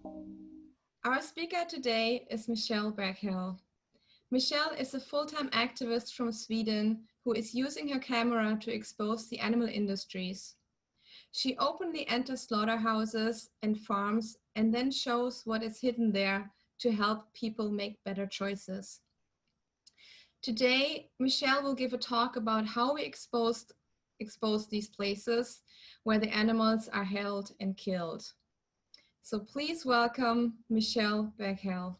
Our speaker today is Berghäll. Michelle is a full-time activist from Sweden who is using her camera to expose the animal industries. She openly enters slaughterhouses and farms and then shows what is hidden there to help people make better choices. Today, Michelle will give a talk about how we expose these places where the animals are held and killed. So please welcome Michelle Berghäll.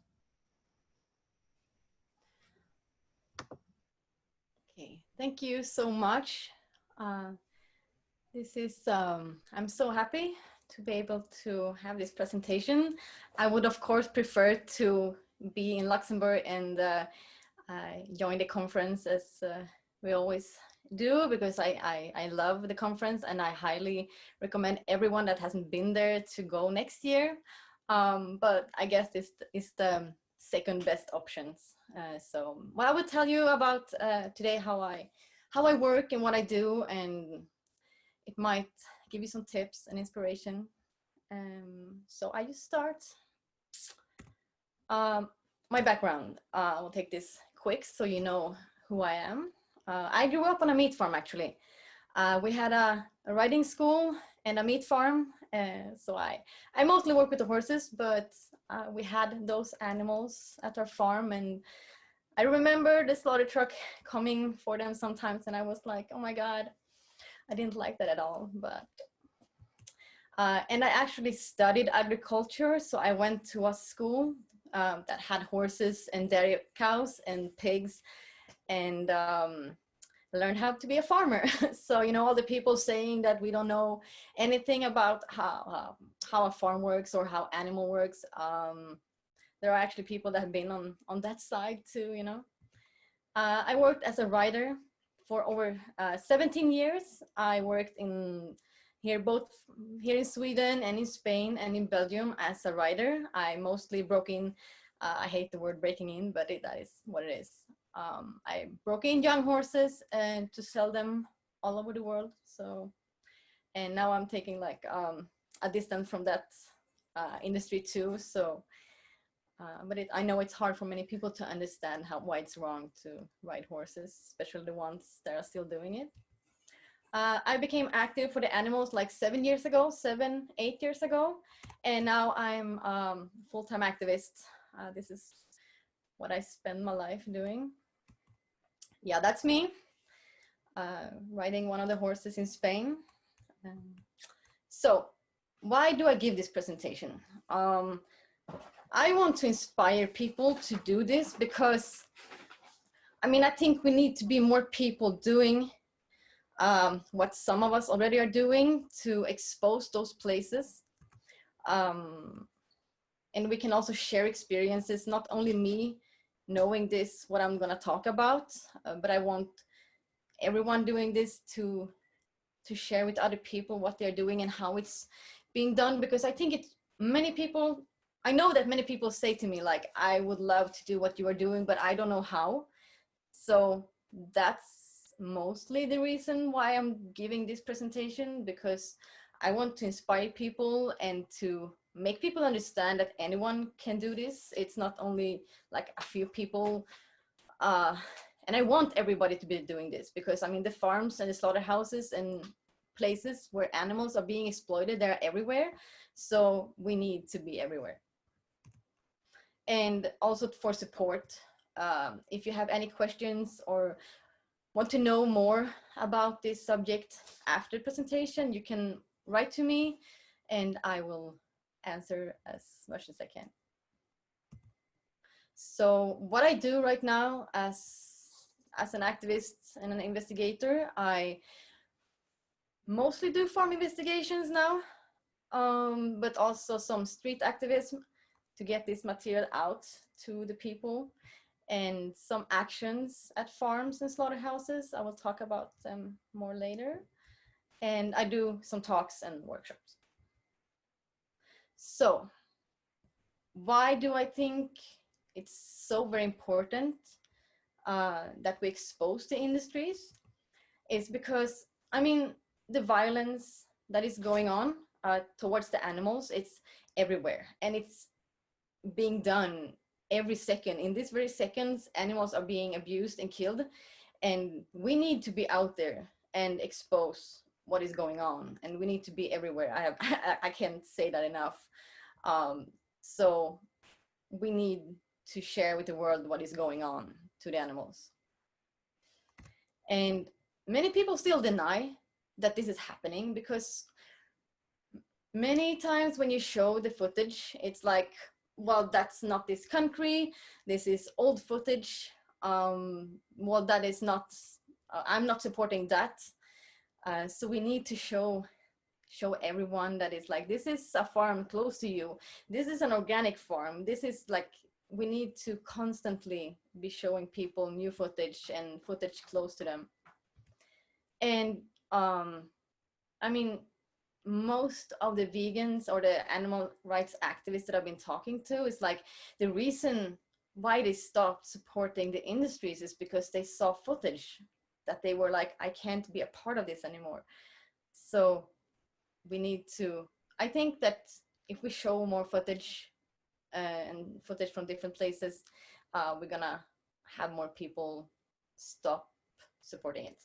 Okay, thank you so much. I'm so happy to be able to have this presentation. I would of course prefer to be in Luxembourg and join the conference as we always do, because I love the conference and I highly recommend everyone that hasn't been there to go next year. But I guess this is the second best options. So what I would tell you about today, how I work and what I do, and it might give you some tips and inspiration. So I just start. My background, I'll take this quick so you know who I am. I grew up on a meat farm, actually. We had a riding school and a meat farm. So I mostly work with the horses, but we had those animals at our farm, and I remember the slaughter truck coming for them sometimes, and I was like, oh my God, I didn't like that at all. But and I actually studied agriculture, so I went to a school that had horses and dairy cows and pigs, and learned how to be a farmer. So, you know, all the people saying that we don't know anything about how a farm works or how animal works, there are actually people that have been on that side too, you know. I worked as a writer for over 17 years. I worked both here in Sweden and in Spain and in Belgium as a writer. I mostly broke in, I hate the word breaking in, but that is what it is. I broke in young horses and to sell them all over the world. So, and now I'm taking like a distance from that industry too. So, but I know it's hard for many people to understand why it's wrong to ride horses, especially the ones that are still doing it. I became active for the animals like 7, 8 years ago. And now I'm full-time activist. This is what I spend my life doing. Yeah, that's me, riding one of the horses in Spain. So why do I give this presentation? I want to inspire people to do this because, I mean, I think we need to be more people doing what some of us already are doing to expose those places. And we can also share experiences, not only me knowing this, what I'm gonna talk about, but I want everyone doing this to share with other people what they're doing and how it's being done, because I think I know that many people say to me, like, I would love to do what you are doing, but I don't know how. So that's mostly the reason why I'm giving this presentation, because I want to inspire people and to make people understand that anyone can do this. It's not only like a few people. And I want everybody to be doing this, because I mean, the farms and the slaughterhouses and places where animals are being exploited, they're everywhere. So we need to be everywhere. And also for support, if you have any questions or want to know more about this subject after the presentation, you can write to me and I will answer as much as I can. So what I do right now as an activist and an investigator, I mostly do farm investigations now, but also some street activism to get this material out to the people, and some actions at farms and slaughterhouses. I will talk about them more later. And I do some talks and workshops. So why do I think it's so very important that we expose the industries? Is because, I mean, the violence that is going on, towards the animals, it's everywhere, and it's being done every second. In these very seconds, animals are being abused and killed, and we need to be out there and expose what is going on, and we need to be everywhere. I can't say that enough. So we need to share with the world what is going on to the animals. And many people still deny that this is happening, because many times when you show the footage, it's like, well, that's not this country, this is old footage. Well, that is not, I'm not supporting that. So we need to show everyone that it's like, this is a farm close to you, this is an organic farm, this is like, we need to constantly be showing people new footage and footage close to them. And I mean, most of the vegans or the animal rights activists that I've been talking to is like, the reason why they stopped supporting the industries is because they saw footage that they were like, I can't be a part of this anymore. So we need to, I think that if we show more footage and footage from different places, we're gonna have more people stop supporting it.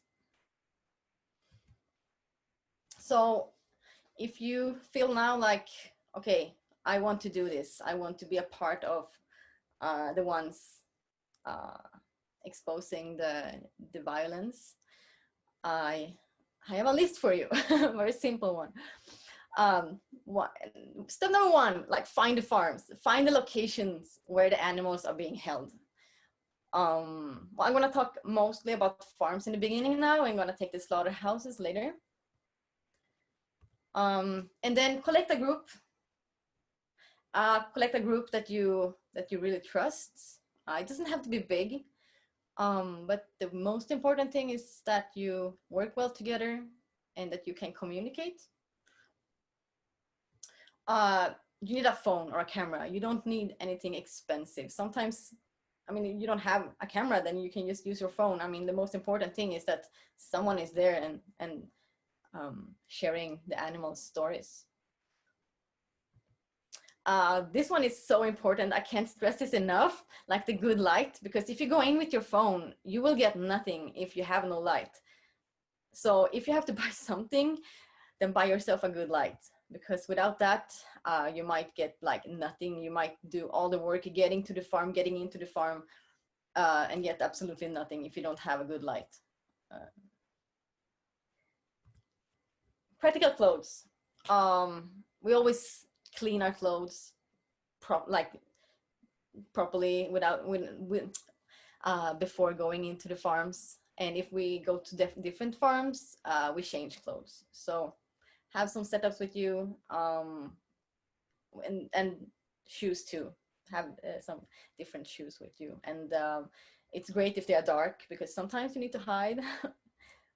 So if you feel now like, okay, I want to do this, I want to be a part of the ones exposing the violence, I have a list for you, a very simple one. Step number one, like, find the farms, find the locations where the animals are being held. Well, I'm gonna talk mostly about farms in the beginning now. I'm gonna take the slaughterhouses later. And then collect a group. Collect a group that you really trust. It doesn't have to be big, but the most important thing is that you work well together and that you can communicate. You need a phone or a camera. You don't need anything expensive. Sometimes, I mean, you don't have a camera, then you can just use your phone. I mean, the most important thing is that someone is there and sharing the animals' stories. This one is so important. I can't stress this enough, like the good light, because if you go in with your phone, you will get nothing if you have no light. So if you have to buy something, then buy yourself a good light, because without that, you might get like nothing. You might do all the work getting to the farm, getting into the farm, and get absolutely nothing if you don't have a good light. Practical clothes. We always clean our clothes properly before going into the farms. And if we go to different farms, we change clothes. So have some setups with you, and shoes too. Have some different shoes with you. And it's great if they are dark, because sometimes you need to hide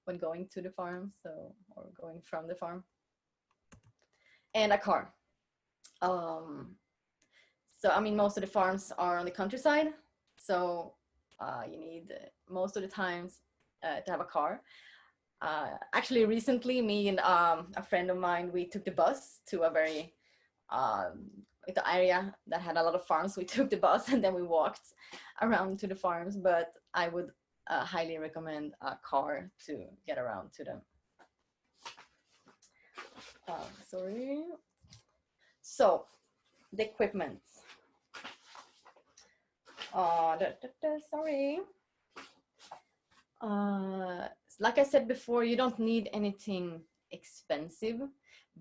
when going to the farm, or going from the farm. And a car. So I mean, most of the farms are on the countryside, so you need most of the times to have a car. Actually, recently, me and a friend of mine, we took the bus to a very the area that had a lot of farms. We took the bus and then we walked around to the farms, but I would highly recommend a car to get around to them. Sorry. So the equipment. Sorry. Like I said before, you don't need anything expensive,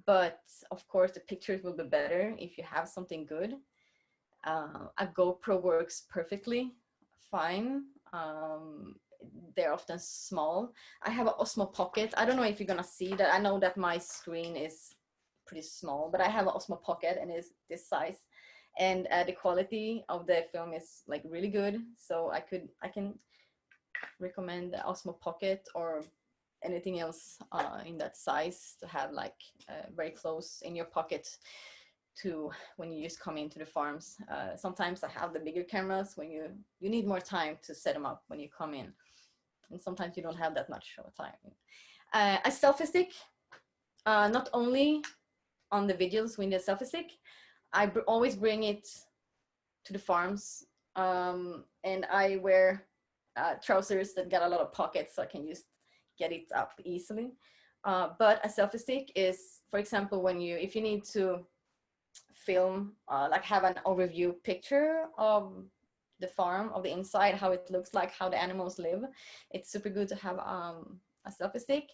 but of course the pictures will be better if you have something good. A GoPro works perfectly fine. They're often small. I have an Osmo Pocket. I don't know if you're gonna see that. I know that my screen is pretty small, but I have an Osmo Pocket and it's this size. And the quality of the film is like really good. So I can recommend the Osmo Pocket or anything else in that size to have like very close in your pocket to when you just come into the farms. Sometimes I have the bigger cameras when you need more time to set them up when you come in. And sometimes you don't have that much of a time. A selfie stick, not only on the videos with the selfie stick, I always bring it to the farms, and I wear trousers that got a lot of pockets, so I can just get it up easily. But a selfie stick is, for example, if you need to film, like have an overview picture of the farm, of the inside, how it looks like, how the animals live, it's super good to have a selfie stick.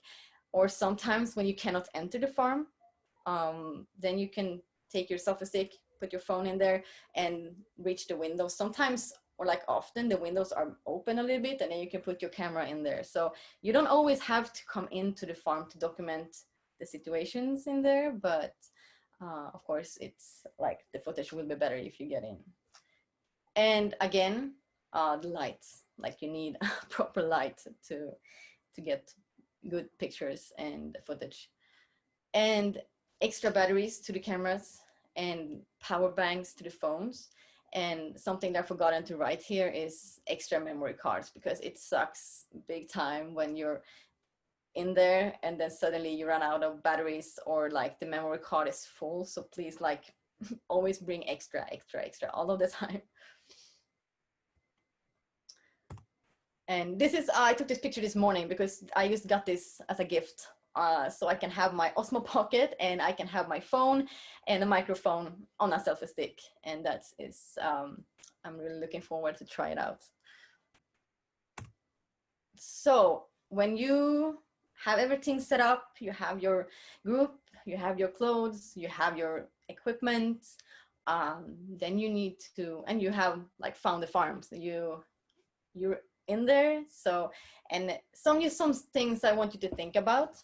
Or sometimes when you cannot enter the farm, then you can take your selfie stick, put your phone in there and reach the windows. Sometimes, or like often, the windows are open a little bit, and then you can put your camera in there. So you don't always have to come into the farm to document the situations in there, but of course it's like the footage will be better if you get in. And again, the lights, like you need a proper light to get good pictures and footage. And extra batteries to the cameras and power banks to the phones. And something that I've forgotten to write here is extra memory cards, because it sucks big time when you're in there and then suddenly you run out of batteries, or like the memory card is full. So please, like, always bring extra all of the time. And this is, I took this picture this morning because I just got this as a gift. So I can have my Osmo Pocket, and I can have my phone and a microphone on a selfie stick. And that is, I'm really looking forward to try it out. So when you have everything set up, you have your group, you have your clothes, you have your equipment, then you need to, and you have like found the farms, you're in there. So, and some things I want you to think about.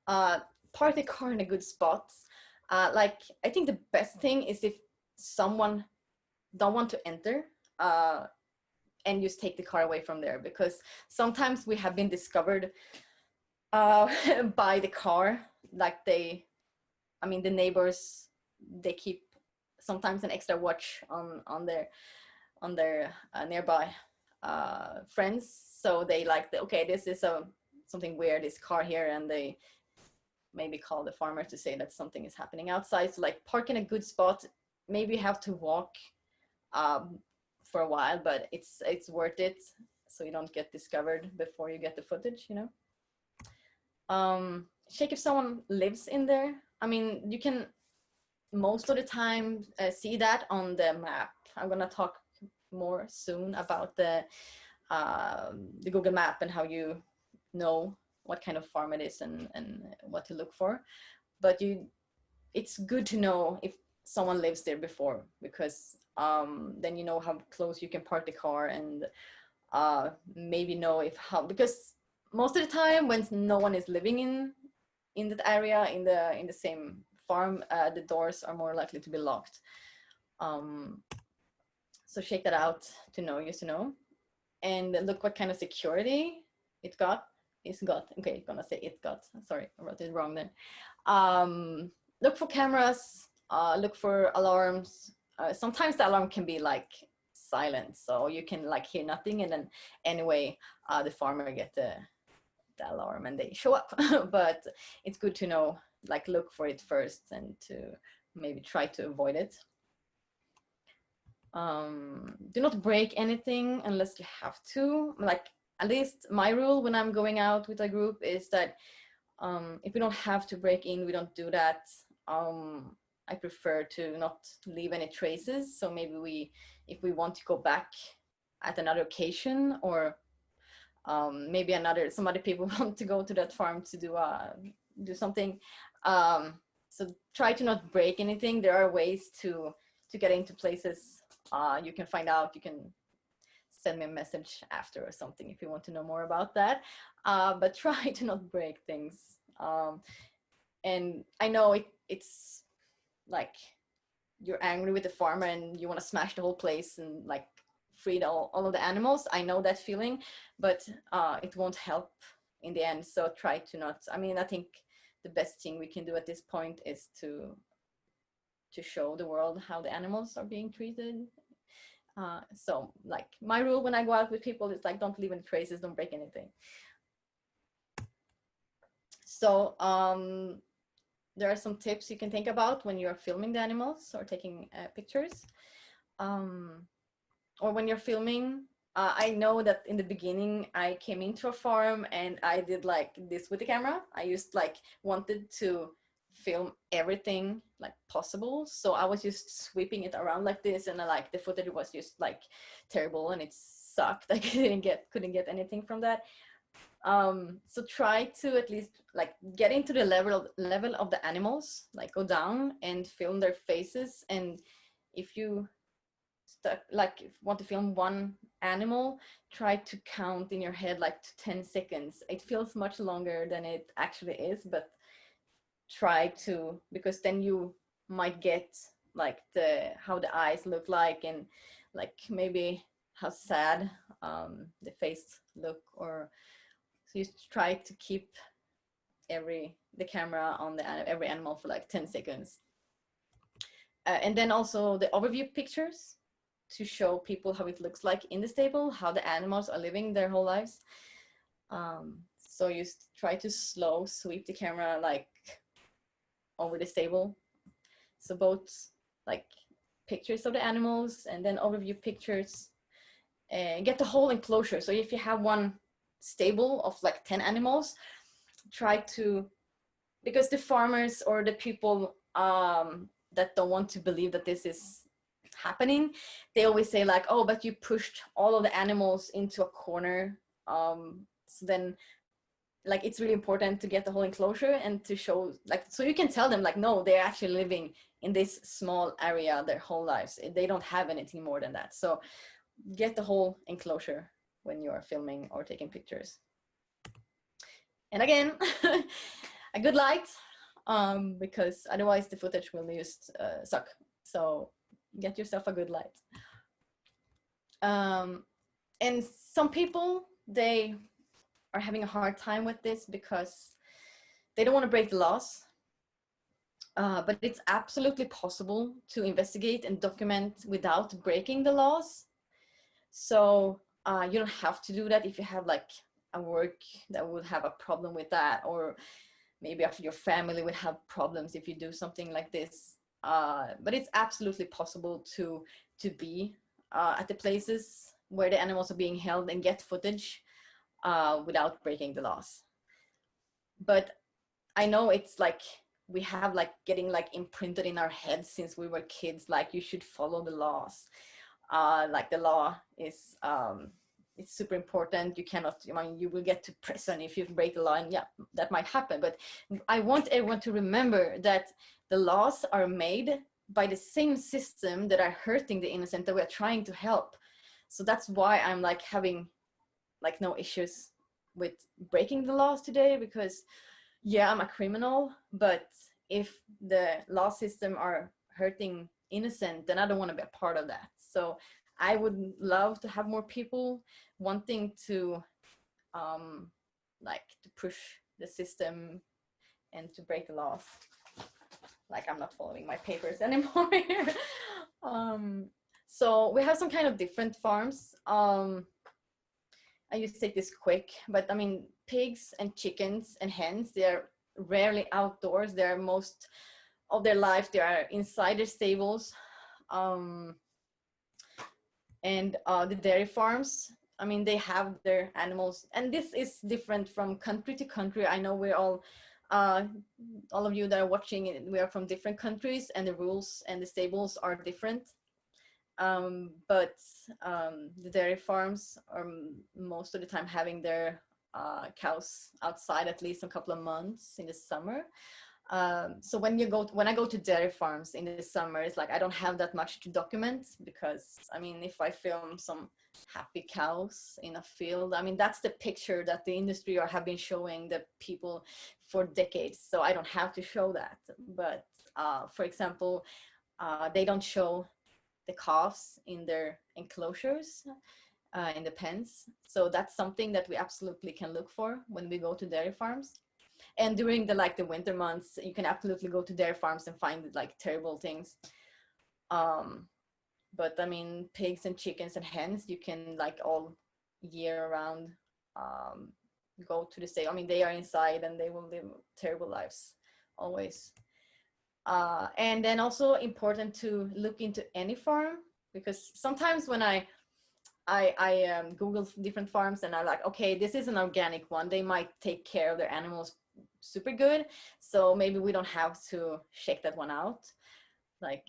Park the car in a good spot. Like, I think the best thing is if someone don't want to enter, and just take the car away from there, because sometimes we have been discovered by the car. Like the neighbors, they keep sometimes an extra watch on their nearby friends. So they like, okay, this is something weird, this car here, and they maybe call the farmer to say that something is happening outside. So like, park in a good spot. Maybe you have to walk for a while, but it's worth it, so you don't get discovered before you get the footage, you know. Check if someone lives in there. I mean, you can most of the time see that on the map. I'm gonna talk more soon about the Google map and how you know what kind of farm it is and what to look for. But it's good to know if someone lives there before, because then you know how close you can park the car, and maybe know because most of the time when no one is living in that area, in the same farm, the doors are more likely to be locked. So check that out to know, just to know, and look what kind of security it's got. Okay, gonna say it got. Sorry, I wrote it wrong there. Look for cameras. Look for alarms. Sometimes the alarm can be like silent, so you can like hear nothing, and then anyway, the farmer get the alarm and they show up. But it's good to know, like, look for it first and to maybe try to avoid it. Do not break anything unless you have to. Like, at least my rule when I'm going out with a group is that if we don't have to break in, we don't do that. I prefer to not leave any traces. So maybe if we want to go back at another occasion, or maybe some other people want to go to that farm to do something. So try to not break anything. There are ways to get into places. You can find out, you can send me a message after or something if you want to know more about that. But try to not break things. And I know it's like you're angry with the farmer and you want to smash the whole place and like free all of the animals. I know that feeling, but it won't help in the end. So try to not. I mean, I think the best thing we can do at this point is to show the world how the animals are being treated. So like, my rule when I go out with people is like, don't leave any traces, don't break anything. So there are some tips you can think about when you're filming the animals or taking pictures. Or when you're filming, I know that in the beginning I came into a farm and I did like this with the camera. I used like wanted to film everything like possible, so I was just sweeping it around like this, and like the footage was just like terrible and it sucked. I couldn't get anything from that. So try to at least like get into the level of the animals, like go down and film their faces. And if you like if you want to film one animal, try to count in your head like to 10 seconds. It feels much longer than it actually is, but try to, because then you might get like how the eyes look like, and like maybe how sad the face look. Or so you try to keep the camera on every animal for like 10 seconds. And then also the overview pictures to show people how it looks like in the stable, how the animals are living their whole lives. So you try to slow sweep the camera like over the stable. So both like pictures of the animals and then overview pictures. Get the whole enclosure. So if you have one stable of like 10 animals, try to, because the farmers or the people that don't want to believe that this is happening, they always say like, oh, but you pushed all of the animals into a corner. So then like it's really important to get the whole enclosure and to show like, so you can tell them like, no, they're actually living in this small area their whole lives. They don't have anything more than that. So get the whole enclosure when you are filming or taking pictures. And again, a good light, because otherwise the footage will just suck. So get yourself a good light. And some people, they are having a hard time with this because they don't want to break the laws. But it's absolutely possible to investigate and document without breaking the laws. So you don't have to do that if you have like a work that would have a problem with that, or maybe after your family would have problems if you do something like this. But it's absolutely possible to be at the places where the animals are being held and get footage without breaking the laws. But I know it's like we have like getting like imprinted in our heads since we were kids, like you should follow the laws. Like the law is it's super important. You cannot, I mean, you will get to prison if you break the law, and yeah, that might happen. But I want everyone to remember that the laws are made by the same system that are hurting the innocent that we're trying to help. So that's why I'm like having like no issues with breaking the laws today, because yeah, I'm a criminal, but if the law system are hurting innocent, then I don't want to be a part of that. So I would love to have more people wanting to like to push the system and to break the laws. Like I'm not following my papers anymore here. So we have some kind of different farms. I used to take this quick, but I mean, pigs and chickens and hens, they're rarely outdoors. They're most of their life, they are inside their stables. And the dairy farms, I mean, they have their animals, and this is different from country to country. I know we're all of you that are watching, we are from different countries, and the rules and the stables are different. But the dairy farms are most of the time having their cows outside at least a couple of months in the summer. So when I go to dairy farms in the summer, it's like I don't have that much to document, because I mean, if I film some happy cows in a field, I mean, that's the picture that the industry have been showing the people for decades. So I don't have to show that. But for example, they don't show the calves in their enclosures, in the pens. So that's something that we absolutely can look for when we go to dairy farms. And during the winter months, you can absolutely go to dairy farms and find like terrible things. But I mean, pigs and chickens and hens, you can like all year round go to the stable. I mean, they are inside and they will live terrible lives always. And then also important to look into any farm, because sometimes when I Google different farms and I'm like, okay, this is an organic one. They might take care of their animals super good. So maybe we don't have to check that one out. Like,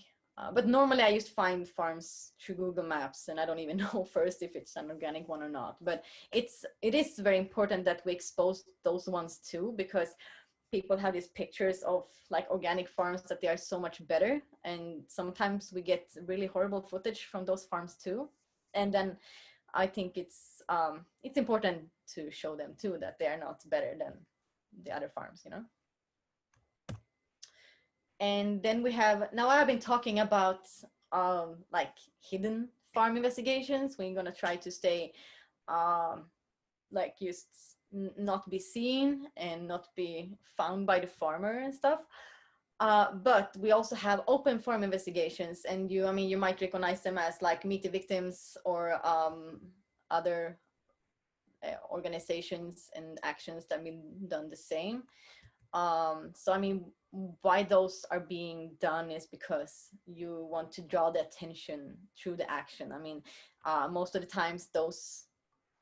but normally I just find farms through Google Maps and I don't even know first if it's an organic one or not. But it is very important that we expose those ones too, because people have these pictures of like organic farms that they are so much better. And sometimes we get really horrible footage from those farms too. And then I think it's important to show them too that they are not better than the other farms, you know. And then we have, now I've been talking about like hidden farm investigations. We're gonna try to stay like just not be seen and not be found by the farmer and stuff. But we also have open farm investigations, and you might recognize them as like Meet the Victims or other organizations and actions that have been done the same. So why those are being done is because you want to draw the attention through the action. Most of the times those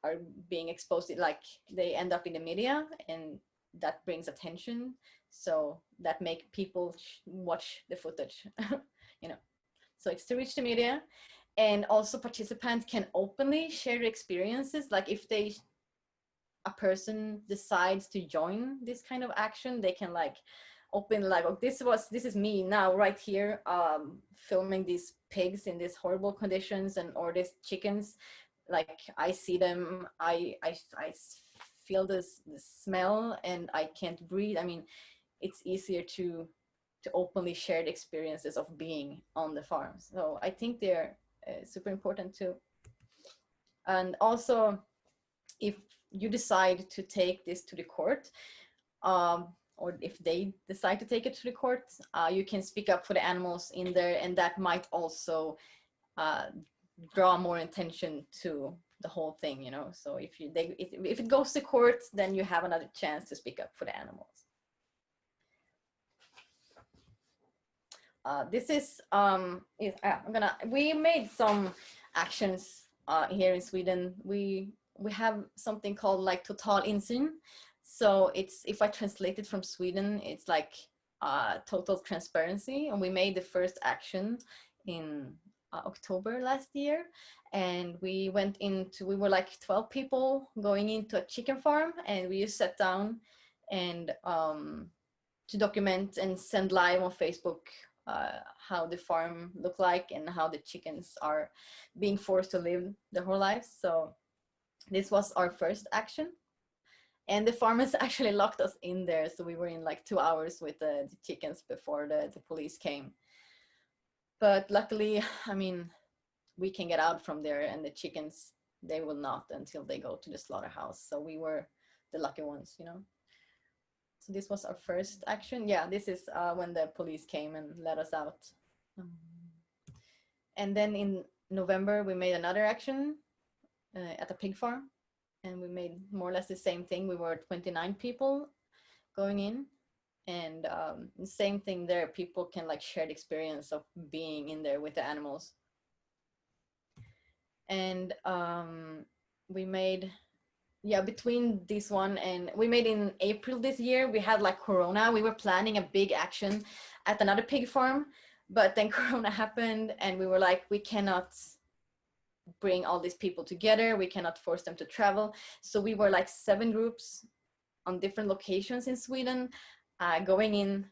are being exposed, like they end up in the media, and that brings attention, so that make people watch the footage. you know so it's to reach the media, and also participants can openly share experiences. Like if a person decides to join this kind of action, they can like open, like, oh, this is me now right here, filming these pigs in these horrible conditions, and or these chickens, like I see them, I feel the smell and I can't breathe. It's easier to openly share the experiences of being on the farms. So I think they're super important too. And also, if you decide to take this to the court, or if they decide to take it to the court, you can speak up for the animals in there, and that might also draw more attention to the whole thing, So if it goes to court, then you have another chance to speak up for the animals. This is we made some actions here in Sweden. We have something called like total insyn. So it's, if I translate it from Sweden, it's like total transparency. And we made the first action in October last year, and we were like 12 people going into a chicken farm, and we just sat down and to document and send live on Facebook how the farm looked like and how the chickens are being forced to live their whole lives. So this was our first action, and the farmers actually locked us in there. So we were in like 2 hours with the chickens before the police came. But luckily, we can get out from there, and the chickens, they will not until they go to the slaughterhouse. So we were the lucky ones, So this was our first action. Yeah, this is when the police came and let us out. And then in November, we made another action at a pig farm, and we made more or less the same thing. We were 29 people going in, and the same thing there. People can like share the experience of being in there with the animals. And we made, between this one, and we made in April this year, we had like Corona. We were planning a big action at another pig farm, but then Corona happened, and we were like, we cannot bring all these people together. We cannot force them to travel. So we were like 7 groups on different locations in Sweden, going in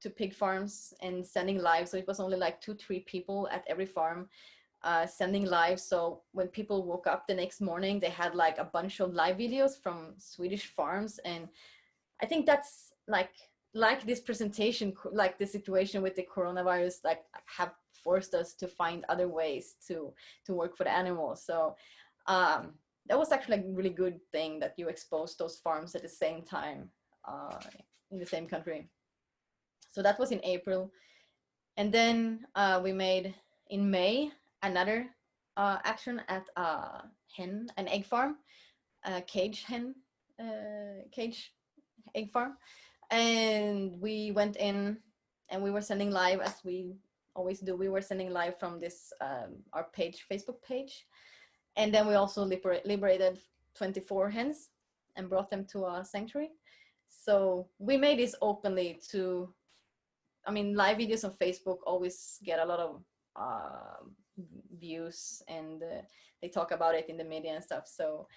to pig farms and sending live. So it was only like 2-3 people at every farm. Sending live. So when people woke up the next morning, they had like a bunch of live videos from Swedish farms. And I think that's like this presentation, like the situation with the coronavirus, like have forced us to find other ways to work for the animals. So that was actually a really good thing that you exposed those farms at the same time in the same country. So that was in April. And then we made in May another action at an egg farm, cage egg farm. And we went in and we were sending live as we always do. We were sending live from this our page, Facebook page, and then we also liberated 24 hens and brought them to a sanctuary. So we made this openly to, I mean, live videos on Facebook always get a lot of views, and they talk about it in the media and stuff. So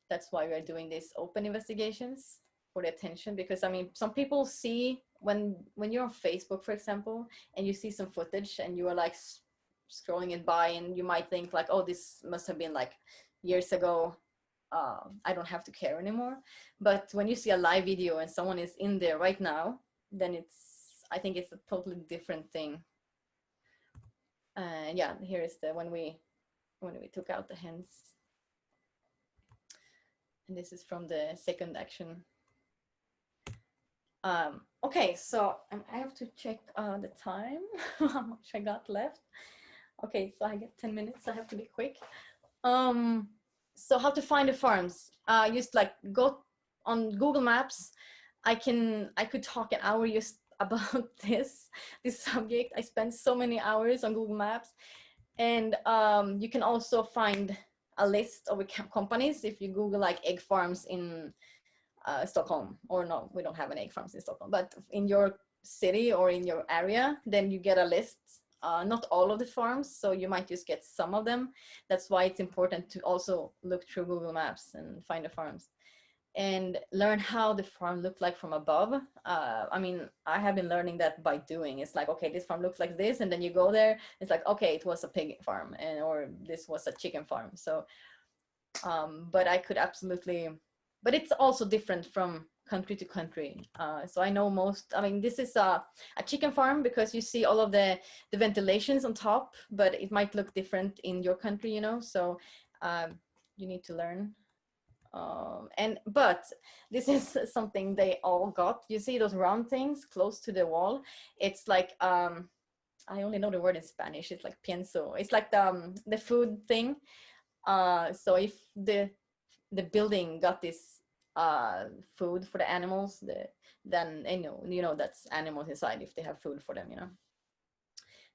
that's why we're doing these open investigations for the attention, because I mean, some people see when you're on Facebook, for example, and you see some footage and you are like scrolling it by, and you might think like, oh, this must have been like years ago. I don't have to care anymore. But when you see a live video and someone is in there right now, then I think it's a totally different thing. Yeah, here is the when we took out the hens, and this is from the second action. Okay, so I have to check the time, how much I got left. Okay, so I get 10 minutes. I have to be quick. So how to find the farms? Just like go on Google Maps. I could talk an hour just about this subject. I spent so many hours on Google Maps, and you can also find a list of companies if you Google like egg farms in Stockholm, or no, we don't have any egg farms in Stockholm, but in your city or in your area, then you get a list. Not all of the farms, so you might just get some of them. That's why it's important to also look through Google Maps and find the farms and learn how the farm looked like from above. I mean, I have been learning that by doing. It's like, okay, this farm looks like this, and then you go there, it's like, okay, it was a pig farm, and or this was a chicken farm. So, but I could absolutely, but it's also different from country to country. So I know I mean, this is a chicken farm because you see all of the ventilations on top, but it might look different in your country, you know, so you need to learn. But this is something they all got. You see those round things close to the wall? It's like, I only know the word in Spanish. It's like pienso. It's like the food thing. So if the building got this food for the animals, then you know that's animals inside if they have food for them, you know.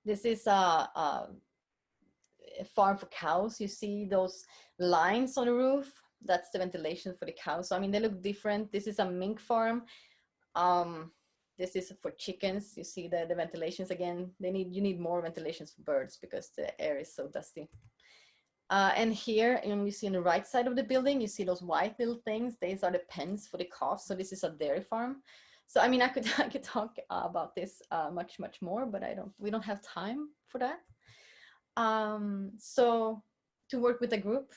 This is a farm for cows. You see those lines on the roof? That's the ventilation for the cows. So I mean, they look different. This is a mink farm. This is for chickens. You see the ventilations again. You need more ventilations for birds because the air is so dusty. And here, you see on the right side of the building, you see those white little things. These are the pens for the calves. So this is a dairy farm. So I mean, I could talk about this much more, but we don't have time for that. So to work with a group,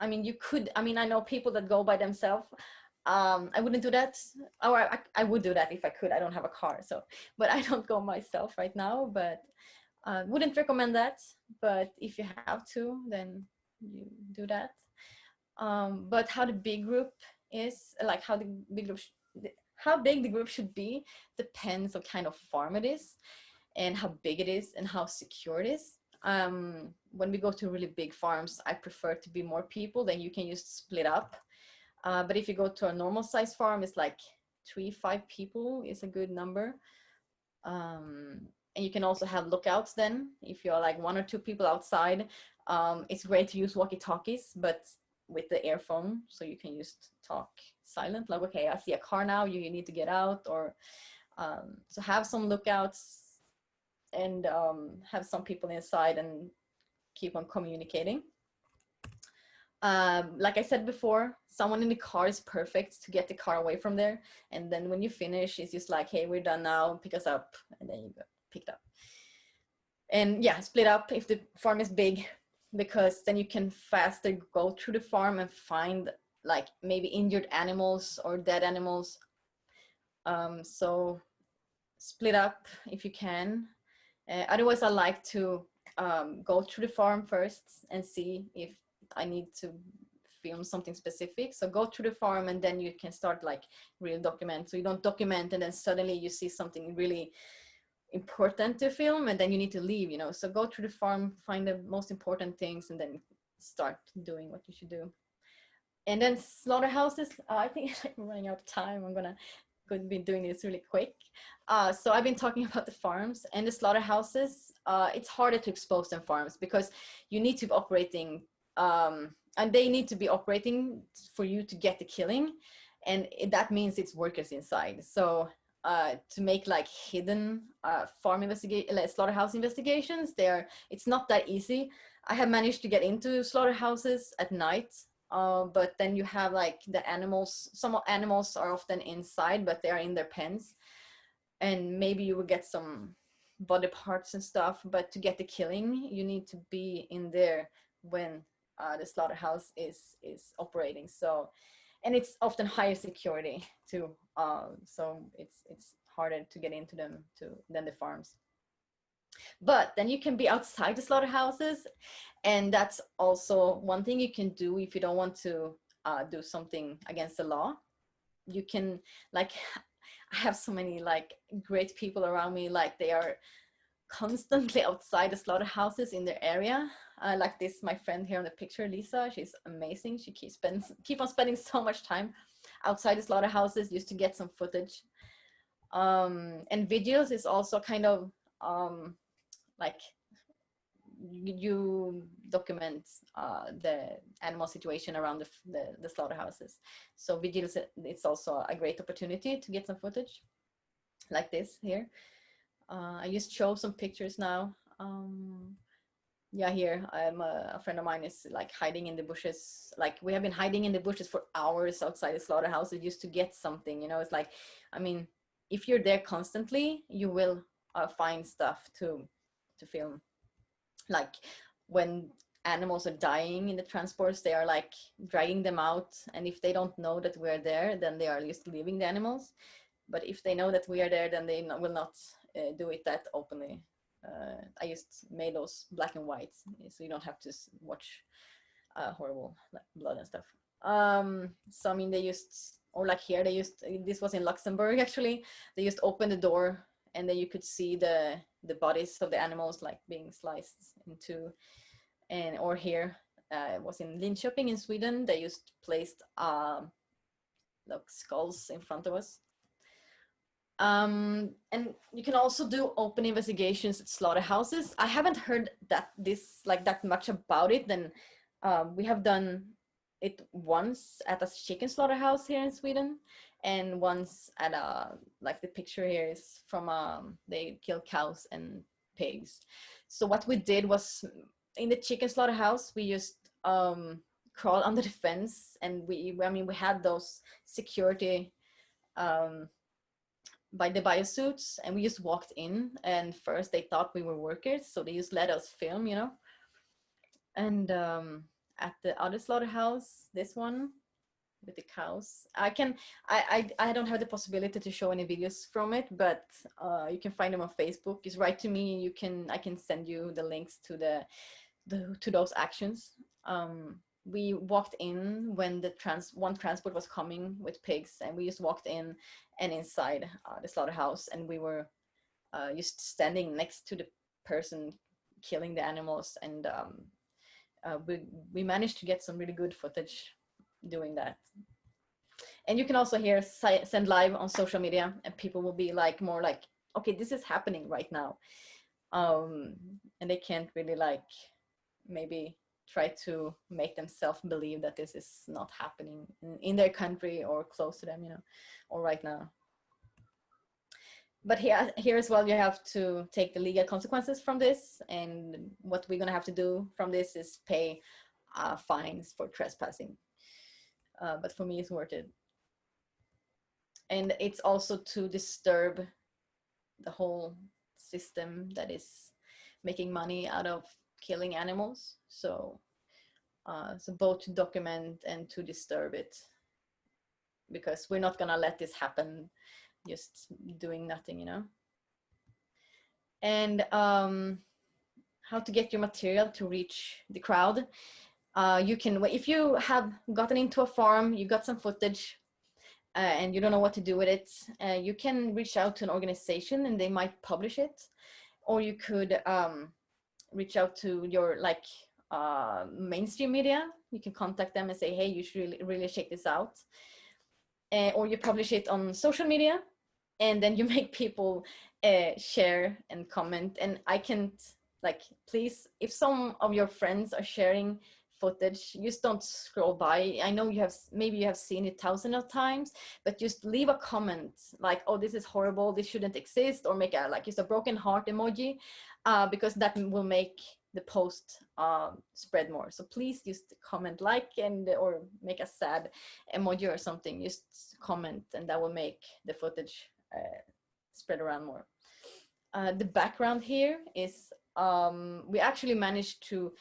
I mean, you could. I mean, I know people that go by themselves. I wouldn't do that, or I would do that if I could. I don't have a car, so, but I don't go myself right now. But wouldn't recommend that. But if you have to, then you do that. But how the big group is, like how big the group should be, depends on kind of farm it is, and how big it is, and how secure it is. When we go to really big farms, I prefer to be more people. Then you can just split up. But if you go to a normal size farm, it's like 3-5 people is a good number. And you can also have lookouts then. If you're like 1 or 2 people outside, it's great to use walkie-talkies, but with the earphone, so you can just talk silent, like, okay, I see a car now, you need to get out, or so have some lookouts and have some people inside and keep on communicating. Like I said before, someone in the car is perfect to get the car away from there. And then when you finish, it's just like, hey, we're done now, pick us up. And then you get picked up. And yeah, split up if the farm is big, because then you can faster go through the farm and find like maybe injured animals or dead animals. So split up if you can. Otherwise, I like to go through the farm first and see if I need to film something specific. So go through the farm and then you can start like real document. So you don't document and then suddenly you see something really important to film and then you need to leave, you know. So go through the farm, find the most important things, and then start doing what you should do. And then slaughterhouses, I think I'm running out of time. I'm gonna could be doing this really quick. So I've been talking about the farms and the slaughterhouses. It's harder to expose than farms because you need to be operating, and they need to be operating for you to get the killing. And that means it's workers inside. So to make like hidden slaughterhouse investigations, it's not that easy. I have managed to get into slaughterhouses at night, but then you have like the animals. Some animals are often inside, but they are in their pens, and maybe you will get some body parts and stuff. But to get the killing, you need to be in there when the slaughterhouse is operating. So, and it's often higher security too. So it's harder to get into them than the farms. But then you can be outside the slaughterhouses, and that's also one thing you can do if you don't want to do something against the law. You can, like, I have so many like great people around me, like they are constantly outside the slaughterhouses in their area. Like this, my friend here on the picture, Lisa, she's amazing. She keep on spending so much time outside the slaughterhouses just to get some footage. And videos is also kind of like you document the animal situation around the slaughterhouses. So videos, it's also a great opportunity to get some footage like this here. I just show some pictures now. Yeah, here I'm a friend of mine is like hiding in the bushes. Like we have been hiding in the bushes for hours outside the slaughterhouses just to get something, you know. It's like, I mean, if you're there constantly, you will find stuff to film. Like when animals are dying in the transports, they are like dragging them out, and if they don't know that we're there, then they are just leaving the animals. But if they know that we are there, then they will not do it that openly. I just made those black and white, so you don't have to watch horrible like blood and stuff. So I mean, they used, or like here, they used, this was in Luxembourg actually, they just opened the door and then you could see the bodies of the animals like being sliced into. And or here, it was in Linköping in Sweden, they just placed like skulls in front of us. And you can also do open investigations at slaughterhouses. I haven't heard that much about it. Then we have done it once at a chicken slaughterhouse here in Sweden, and once at like the picture here is from they kill cows and pigs. So what we did was, in the chicken slaughterhouse, we just crawled under the fence, and we had those security by the biosuits, and we just walked in, and first they thought we were workers, so they just let us film, you know. And at the other slaughterhouse, this one with the cows, I don't have the possibility to show any videos from it, but you can find them on Facebook. Just write to me, I can send you the links to to those actions. We walked in when one transport was coming with pigs, and we just walked in and inside the slaughterhouse, and we were just standing next to the person killing the animals, and we managed to get some really good footage doing that. And you can also here send live on social media, and people will be like more like, okay, this is happening right now, and they can't really like maybe try to make themselves believe that this is not happening in their country or close to them, you know, or right now. But here as well, you have to take the legal consequences from this, and what we're gonna have to do from this is pay fines for trespassing. But for me, it's worth it. And it's also to disturb the whole system that is making money out of killing animals. So both to document and to disturb it, because we're not gonna let this happen just doing nothing, you know. And how to get your material to reach the crowd. You can, if you have gotten into a farm, you got some footage, and you don't know what to do with it, you can reach out to an organization and they might publish it. Or you could reach out to your like mainstream media. You can contact them and say, hey, you should really check this out. or you publish it on social media, and then you make people share and comment. And I can't, like, please, if some of your friends are sharing footage, just don't scroll by. I know maybe you have seen it thousands of times, but just leave a comment like, oh, this is horrible, this shouldn't exist, or make a, like, just a broken heart emoji, because that will make the post spread more. So please just comment, like, and or make a sad emoji or something. Just comment, and that will make the footage spread around more. The background here is we actually managed to,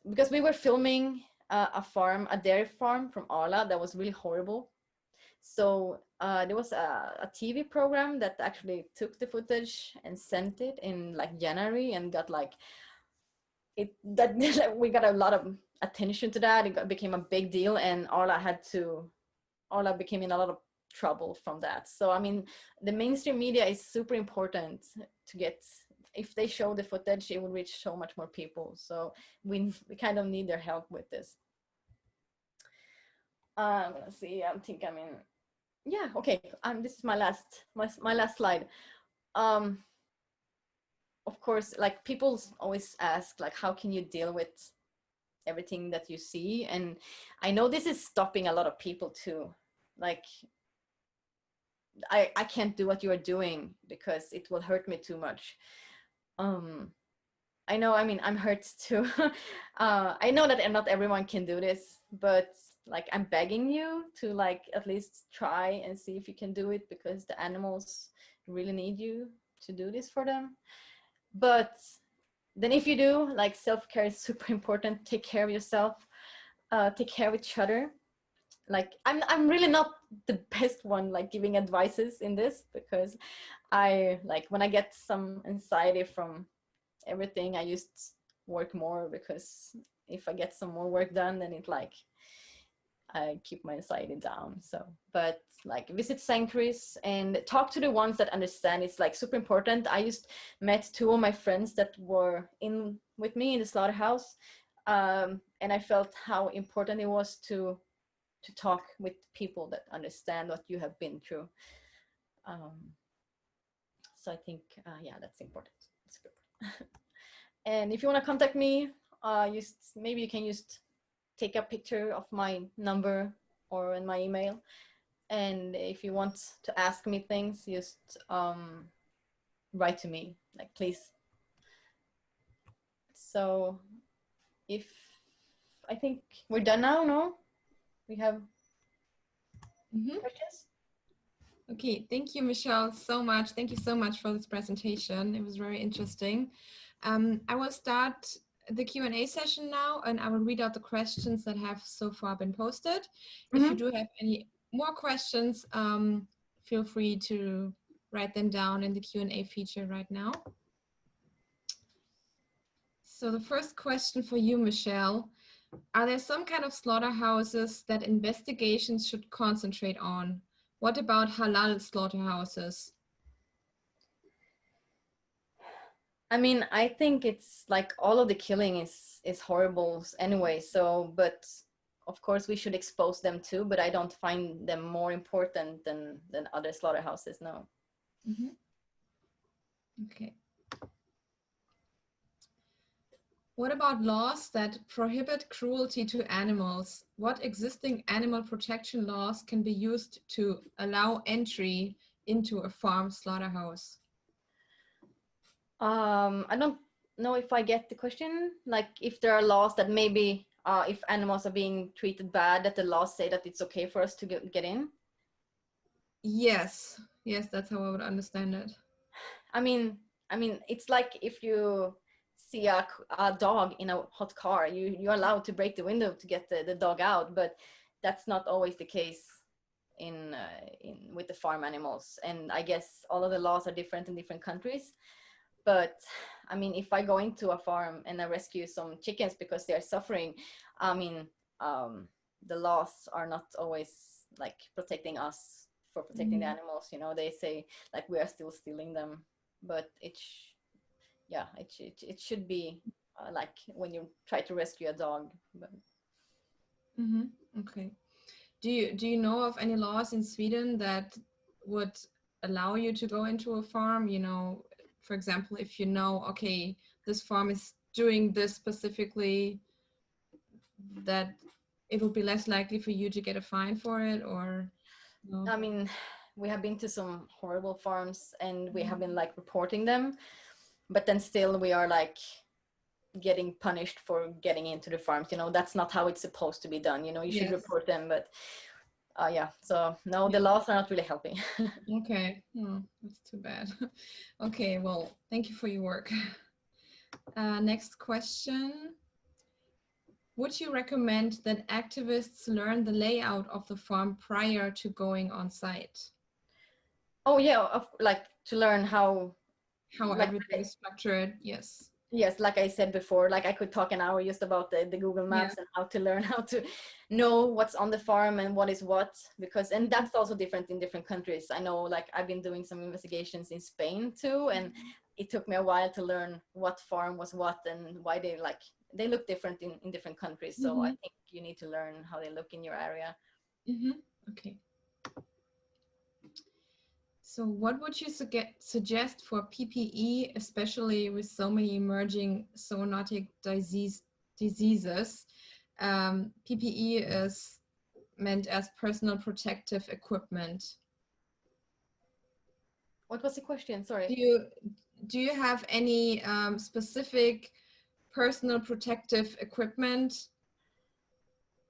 because we were filming a dairy farm from Arla that was really horrible. So there was a TV program that actually took the footage and sent it in like January, and got like we got a lot of attention to that. It became a big deal, and Arla became in a lot of trouble from that. So I mean, the mainstream media is super important to get. If they show the footage, it will reach so much more people. So we kind of need their help with this. I'm gonna see. Yeah, okay. This is my last slide. Of course, like, people always ask, like, how can you deal with everything that you see? And I know this is stopping a lot of people too. Like, I can't do what you are doing because it will hurt me too much. I know, I mean, I'm hurt too. I know that not everyone can do this, but like, I'm begging you to, like, at least try and see if you can do it, because the animals really need you to do this for them. But then if you do, like, self-care is super important. Take care of yourself, take care of each other. Like, I'm really not the best one, like, giving advices in this, because when I get some anxiety from everything, I just work more, because if I get some more work done, then I keep my anxiety down. So, but like, visit sanctuaries and talk to the ones that understand. It's like super important. I just met 2 of my friends that were in with me in the slaughterhouse, and I felt how important it was to talk with people that understand what you have been through. So I think, yeah, that's important. It's good. And if you want to contact me, maybe you can just take a picture of my number or in my email. And if you want to ask me things, just write to me, like, please. So I think we're done now, no? We have questions? Okay, thank you, Michelle, so much. Thank you so much for this presentation. It was very interesting. I will start the Q&A session now, and I will read out the questions that have so far been posted. If you do have any more questions, feel free to write them down in the Q&A feature right now. So the first question for you, Michelle, are there some kind of slaughterhouses that investigations should concentrate on? What about halal slaughterhouses? I mean, I think it's like, all of the killing is horrible anyway. So, but of course we should expose them too, but I don't find them more important than other slaughterhouses, no. Okay. What about laws that prohibit cruelty to animals? What existing animal protection laws can be used to allow entry into a farm slaughterhouse? I don't know if I get the question. Like, if there are laws that maybe if animals are being treated bad, that the laws say that it's okay for us to get in? Yes, that's how I would understand it. I mean, it's like, if you see a dog in a hot car, you're allowed to break the window to get the dog out, but that's not always the case with the farm animals. And I guess all of the laws are different in different countries. But I mean, if I go into a farm and I rescue some chickens because they are suffering, I mean, the laws are not always like protecting us for protecting the animals. You know, they say like we are still stealing them, but it should be like when you try to rescue a dog. But... Okay. Do you know of any laws in Sweden that would allow you to go into a farm? You know, for example, if you know, okay, this farm is doing this specifically, that it would be less likely for you to get a fine for it, or no? I mean, we have been to some horrible farms and we have been like reporting them, but then still we are like getting punished for getting into the farms. You know, that's not how it's supposed to be done. You know, you should Yes. report them, but yeah. So no, the Yeah. laws are not really helping. Okay. Oh, that's too bad. Okay, well, thank you for your work. Next question. Would you recommend that activists learn the layout of the farm prior to going on site? Oh yeah, like to learn how, How like everything is structured? Yes. yes, like I said before, like I could talk an hour just about the Google Yeah. Maps and how to learn how to know what's on the farm and what is what, because, and that's also different in different countries. I know, like I've been doing some investigations in Spain too, and it took me a while to learn what farm was what and why they like, they look different in different countries. So I think you need to learn how they look in your area. Okay. So what would you suggest for PPE, especially with so many emerging zoonotic diseases? PPE is meant as personal protective equipment. What was the question? Sorry. Do you have any specific personal protective equipment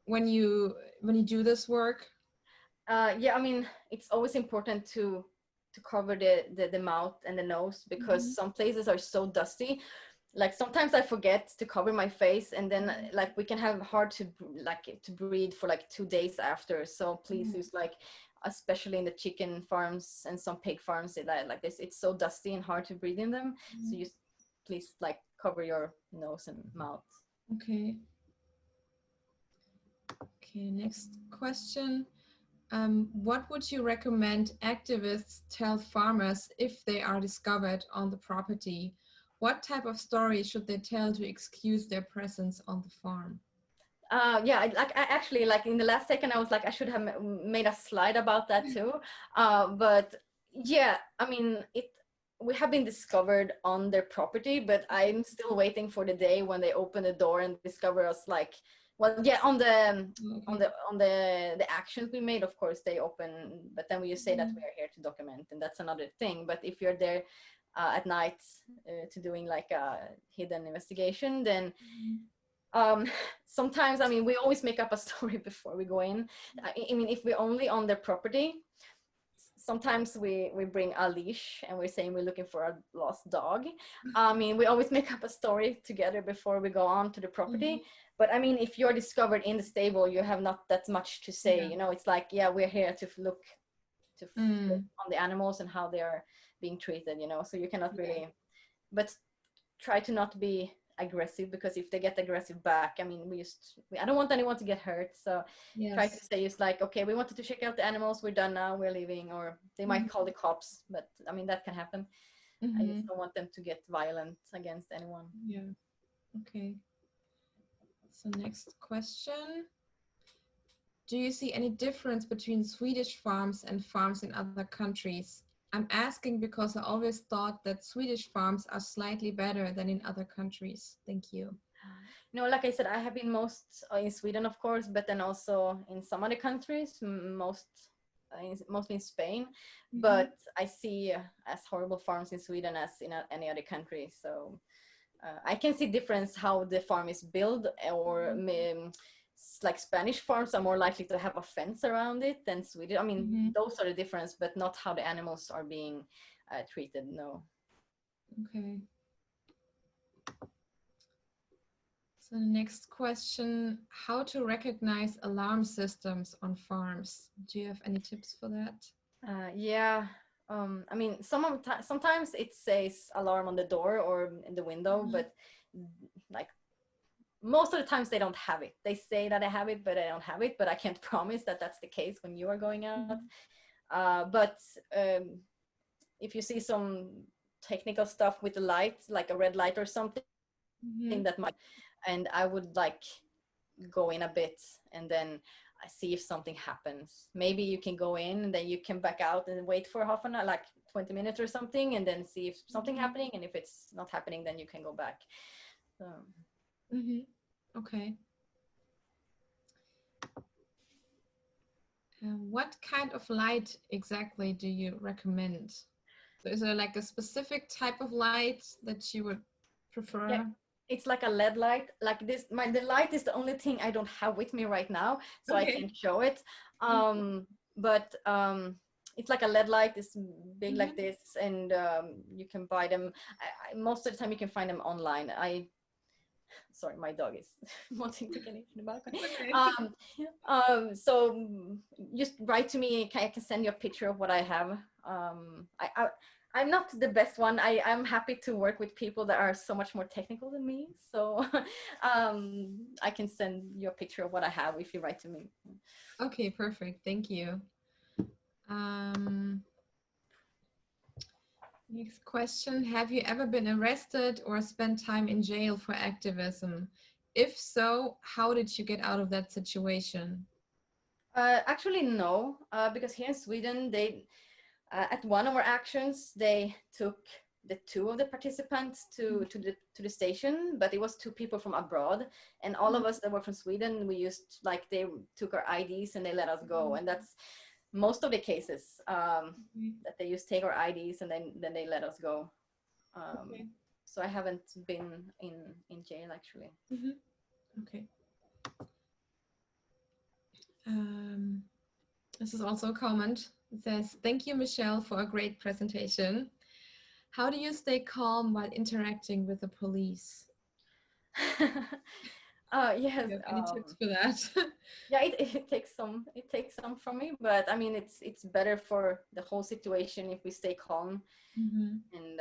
when you do this work? Yeah, I mean, it's always important to cover the mouth and the nose, because some places are so dusty. Like sometimes I forget to cover my face, and then like we can have hard to breathe for like 2 days after. So please use like, especially in the chicken farms and some pig farms, like this, it's so dusty and hard to breathe in them. So you please like cover your nose and mouth. Okay. Okay, next question. What would you recommend activists tell farmers if they are discovered on the property? What type of story should they tell to excuse their presence on the farm? Yeah, I actually, like in the last second I was like I should have made a slide about that too, but yeah, I mean, we have been discovered on their property, but I'm still waiting for the day when they open the door and discover us. Like, well, yeah, on the actions we made, of course they open, but then we just say that we are here to document, and that's another thing. But if you're there at night to doing like a hidden investigation, then sometimes, I mean, we always make up a story before we go in. I mean, if we're only on their property, sometimes we bring a leash and we're saying we're looking for a lost dog. I mean, we always make up a story together before we go on to the property. But I mean, if you're discovered in the stable, you have not that much to say. You know, it's like, yeah, we're here to look on the animals and how they are being treated, you know, so you cannot really, but try to not be aggressive, because if they get aggressive back, I mean, I don't want anyone to get hurt. So try to say just like, okay, we wanted to check out the animals, we're done now, we're leaving, or they might call the cops, but I mean, that can happen. I just don't want them to get violent against anyone. Yeah. Okay. So next question. Do you see any difference between Swedish farms and farms in other countries? I'm asking because I always thought that Swedish farms are slightly better than in other countries. Thank you. No, like I said, I have been most in Sweden, of course, but then also in some other countries, mostly in Spain. But I see as horrible farms in Sweden as in any other country. So I can see difference how the farm is built, or like Spanish farms are more likely to have a fence around it than Sweden. I mean, those are the difference, but not how the animals are being treated. No. Okay. So next question, how to recognize alarm systems on farms? Do you have any tips for that? Yeah. I mean, sometimes it says alarm on the door or in the window, but like most of the times they don't have it. They say that I have it, but I don't have it. But I can't promise that that's the case when you are going out. But if you see some technical stuff with the light, like a red light or something, that might, and I would like go in a bit and then see if something happens. Maybe you can go in and then you can back out and wait for half an hour, like 20 minutes or something, and then see if something happening. And if it's not happening, then you can go back. Okay. What kind of light exactly do you recommend? So is there like a specific type of light that you would prefer? Yeah, it's like a LED light, like this. The light is the only thing I don't have with me right now, so I can't show it. But it's like a LED light. It's big like this, and you can buy them. Most of the time, you can find them online. Sorry, my dog is wanting to get in the balcony. Okay. So just write to me. I can send you a picture of what I have. I'm not the best one. I'm happy to work with people that are so much more technical than me. So I can send you a picture of what I have if you write to me. Okay, perfect. Thank you. Next question. Have you ever been arrested or spent time in jail for activism? If so, how did you get out of that situation? Actually, no, because here in Sweden, they at one of our actions, they took the two of the participants to the station, but it was two people from abroad, and all of us that were from Sweden, we used, like, they took our IDs and they let us go, and that's most of the cases that they just take our IDs and then they let us go. So I haven't been in jail actually. Okay. This is also a comment. It says, "Thank you, Michelle, for a great presentation. How do you stay calm while interacting with the police?" Yes. Do you have any tips for that? Yeah, it takes some from me, but I mean, it's better for the whole situation if we stay calm. And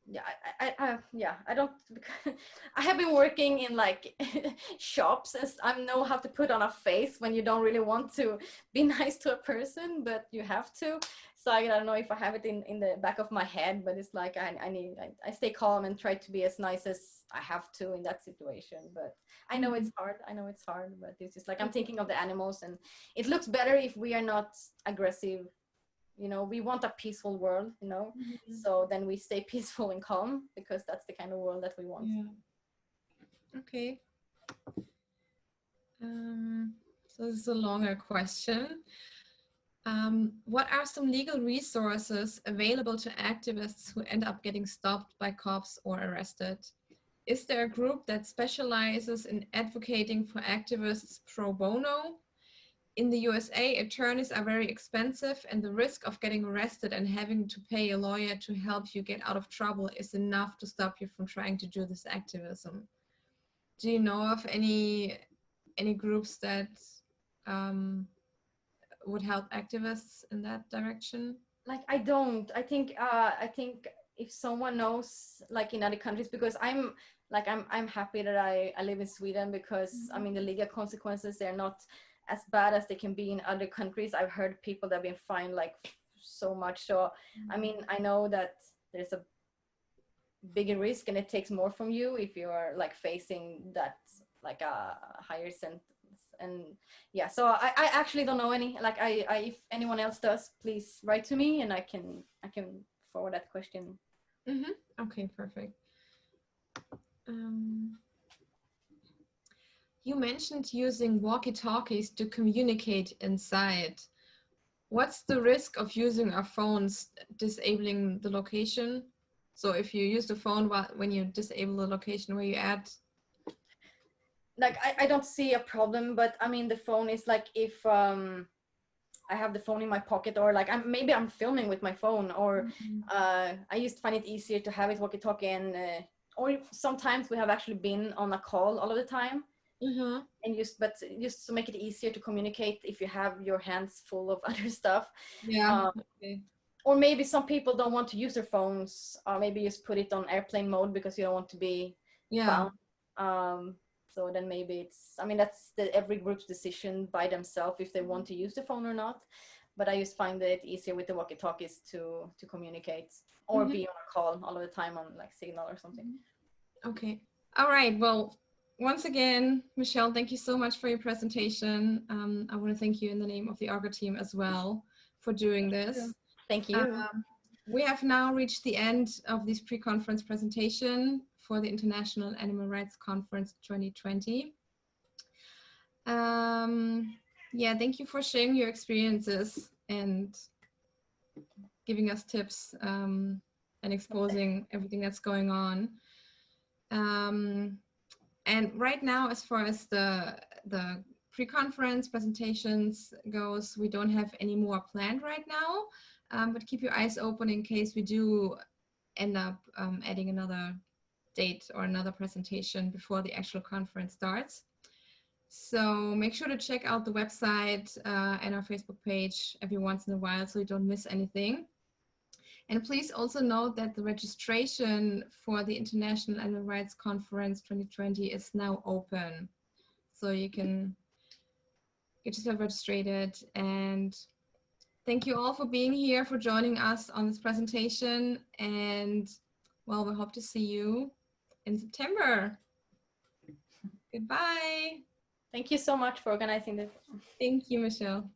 yeah, I don't I have been working in like shops, and I know how to put on a face when you don't really want to be nice to a person, but you have to. So I don't know if I have it in the back of my head, but it's like I stay calm and try to be as nice as I have to in that situation. But I know it's hard, but it's just like I'm thinking of the animals, and it looks better if we are not aggressive. You know, we want a peaceful world, you know, so then we stay peaceful and calm, because that's the kind of world that we want. Okay. So this is a longer question. What are some legal resources available to activists who end up getting stopped by cops or arrested? Is there a group that specializes in advocating for activists pro bono? In the USA, attorneys are very expensive, and the risk of getting arrested and having to pay a lawyer to help you get out of trouble is enough to stop you from trying to do this activism. Do you know of any groups that would help activists in that direction? Like, I think if someone knows, like in other countries, because I'm happy that I live in Sweden, because I mean, the legal consequences, they're not as bad as they can be in other countries. I've heard people that have been fined like so much. So I mean, I know that there's a bigger risk, and it takes more from you if you are like facing that, like a higher sentence. And yeah, so I actually don't know any, like if anyone else does, please write to me, and I can forward that question. Okay, perfect. You mentioned using walkie-talkies to communicate inside. What's the risk of using our phones disabling the location? So if you use the phone when you disable the location where you're at? Like, I don't see a problem, but I mean, the phone is like, if I have the phone in my pocket, or like maybe I'm filming with my phone, or I used to find it easier to have it walkie-talkie, and or sometimes we have actually been on a call all of the time. And just to make it easier to communicate if you have your hands full of other stuff. Okay. Or maybe some people don't want to use their phones, or maybe just put it on airplane mode because you don't want to be found. So then maybe it's, I mean, that's every group's decision by themselves if they want to use the phone or not. But I just find it easier with the walkie-talkies to communicate, or be on a call all of the time on like Signal or something. Okay. All right. Well, once again, Michelle, thank you so much for your presentation. I want to thank you in the name of the ARGA team as well for doing this. Thank you. We have now reached the end of this pre-conference presentation for the International Animal Rights Conference 2020. Yeah, thank you for sharing your experiences and giving us tips and exposing everything that's going on. And right now, as far as the pre-conference presentations goes, we don't have any more planned right now, but keep your eyes open in case we do end up adding another date or another presentation before the actual conference starts. So make sure to check out the website and our Facebook page every once in a while so you don't miss anything. And please also note that the registration for the International Animal Rights Conference 2020 is now open. So you can get yourself registered. And thank you all for being here, for joining us on this presentation. And well, we hope to see you in September. Goodbye. Thank you so much for organizing this. Thank you, Michelle.